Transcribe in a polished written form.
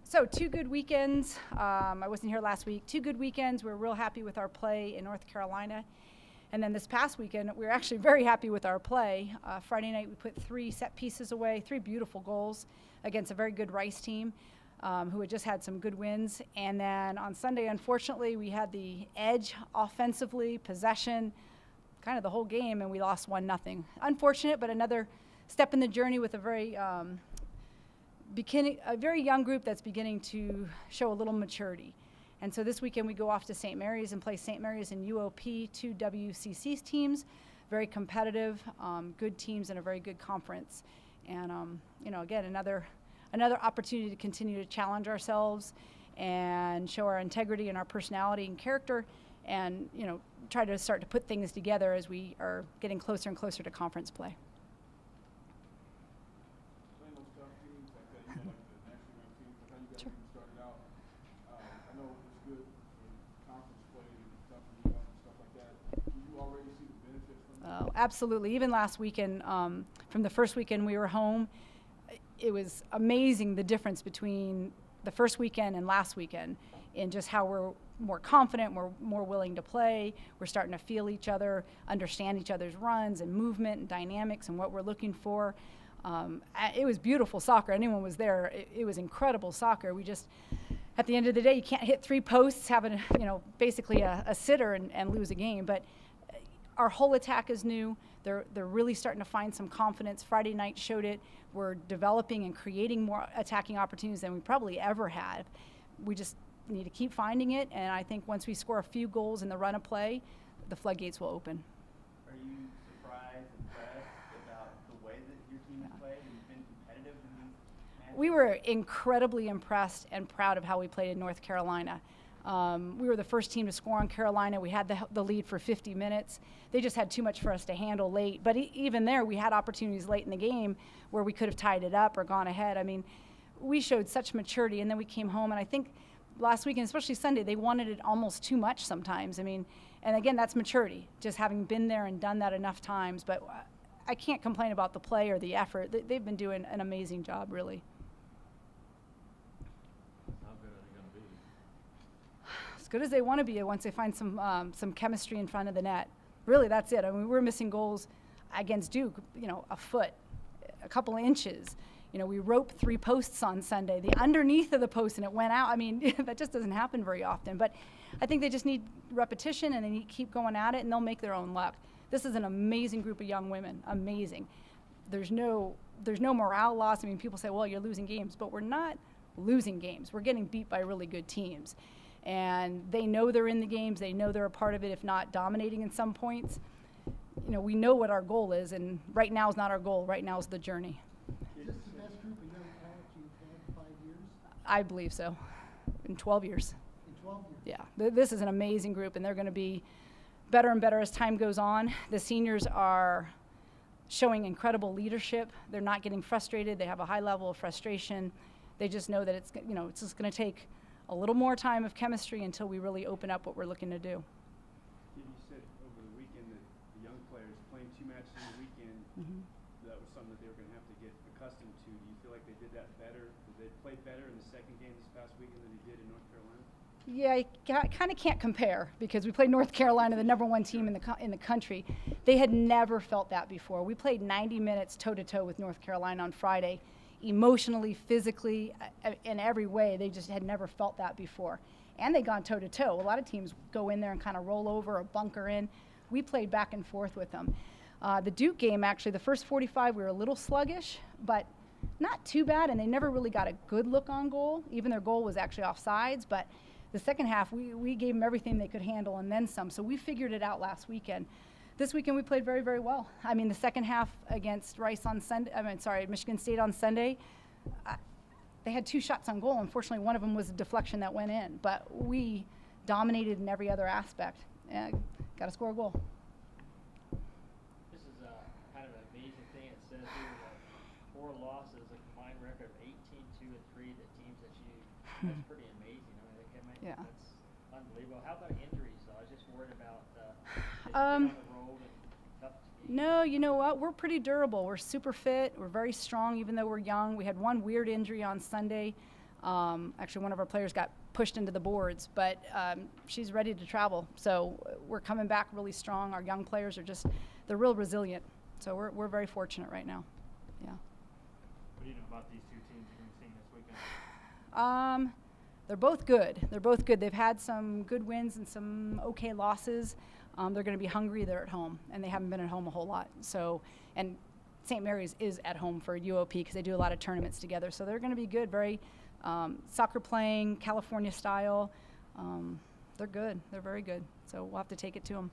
So 2 good weekends. I wasn't here last week. 2 good weekends. We're real happy with our play in North Carolina. And then this past weekend, we were actually very happy with our play. Friday night, we put 3 set pieces away, 3 beautiful goals against a very good Rice team who had just had some good wins. And then on Sunday, unfortunately, we had the edge offensively, possession, kind of the whole game, and we lost 1-0. Unfortunate, but another step in the journey with a very young group that's beginning to show a little maturity. And so this weekend we go off to St. Mary's and play St. Mary's and UOP, 2 WCC teams, very competitive, good teams in a very good conference. And again, another opportunity to continue to challenge ourselves and show our integrity and our personality and character, and try to start to put things together as we are getting closer and closer to conference play. Oh, absolutely. Even last weekend, from the first weekend we were home, it was amazing the difference between the first weekend and last weekend in just how we're more confident, we're more willing to play, we're starting to feel each other, understand each other's runs and movement and dynamics and what we're looking for. It was beautiful soccer. Anyone was there, it was incredible soccer. We just, at the end of the day, you can't hit 3 posts, having basically a sitter and lose a game. But our whole attack is new. They're really starting to find some confidence. Friday night showed it. We're developing and creating more attacking opportunities than we probably ever had. We just need to keep finding it, and I think once we score a few goals in the run of play, the floodgates will open. Are you surprised, impressed about the way that your team has played and been competitive in these matches? We were incredibly impressed and proud of how we played in North Carolina. We were the first team to score on Carolina. We had the lead for 50 minutes. They just had too much for us to handle late. But even there, we had opportunities late in the game where we could have tied it up or gone ahead. I mean, we showed such maturity, and then we came home, and I think last weekend, especially Sunday, they wanted it almost too much sometimes. I mean, and again, that's maturity, just having been there and done that enough times. But I can't complain about the play or the effort. They've been doing an amazing job, really. As good as they want to be once they find some chemistry in front of the net. Really, that's it. I mean, we're missing goals against Duke, a foot, a couple of inches. We roped 3 posts on Sunday, the underneath of the post, and it went out. I mean, that just doesn't happen very often. But I think they just need repetition, and they need to keep going at it, and they'll make their own luck. This is an amazing group of young women, amazing. There's no morale loss. I mean, people say, well, you're losing games, but we're not losing games. We're getting beat by really good teams. And they know they're in the games. They know they're a part of it, if not dominating in some points. We know what our goal is, and right now is not our goal. Right now is the journey. Is this the best group of young talent you've had in 5 years? I believe so. In 12 years. In 12 years? Yeah. This is an amazing group, and they're going to be better and better as time goes on. The seniors are showing incredible leadership. They're not getting frustrated. They have a high level of frustration. They just know that it's just going to take a little more time of chemistry until we really open up what we're looking to do. You said over the weekend that the young players playing 2 matches in a weekend, that was something that they were going to have to get accustomed to. Do you feel like they did that better? Did they play better in the second game this past weekend than they did in North Carolina? Yeah, I kind of can't compare because we played North Carolina, the #1 team in the country. They had never felt that before. We played 90 minutes toe-to-toe with North Carolina on Friday. Emotionally, physically, in every way, they just had never felt that before. And they gone toe-to-toe. A lot of teams go in there and kind of roll over or bunker in. We played back and forth with them. The Duke game, actually, the first 45, we were a little sluggish, but not too bad, and they never really got a good look on goal. Even their goal was actually offsides, but the second half, we gave them everything they could handle and then some. So we figured it out last weekend. This weekend we played very, very well. I mean, the second half against Michigan State on Sunday, they had 2 shots on goal. Unfortunately, one of them was a deflection that went in, but we dominated in every other aspect. Got to score a goal. This is kind of an amazing thing. It says here that 4 losses, a combined record of 18-2-3. The teams that that's pretty amazing. I mean, that's unbelievable. How about injuries, though? I was just worried about on the road and tough to beat. No, you know what? We're pretty durable. We're super fit. We're very strong, even though we're young. We had one weird injury on Sunday. Actually, one of our players got pushed into the boards, but she's ready to travel. So we're coming back really strong. Our young players are they're real resilient. So we're very fortunate right now. Yeah. What do you know about these two teams you're going to be seeing this weekend? They're both good. They're both good. They've had some good wins and some okay losses. They're going to be hungry. They're at home, and they haven't been at home a whole lot. So, and St. Mary's is at home for UOP because they do a lot of tournaments together. So they're going to be good. Very soccer playing, California style. They're good. They're very good. So we'll have to take it to them.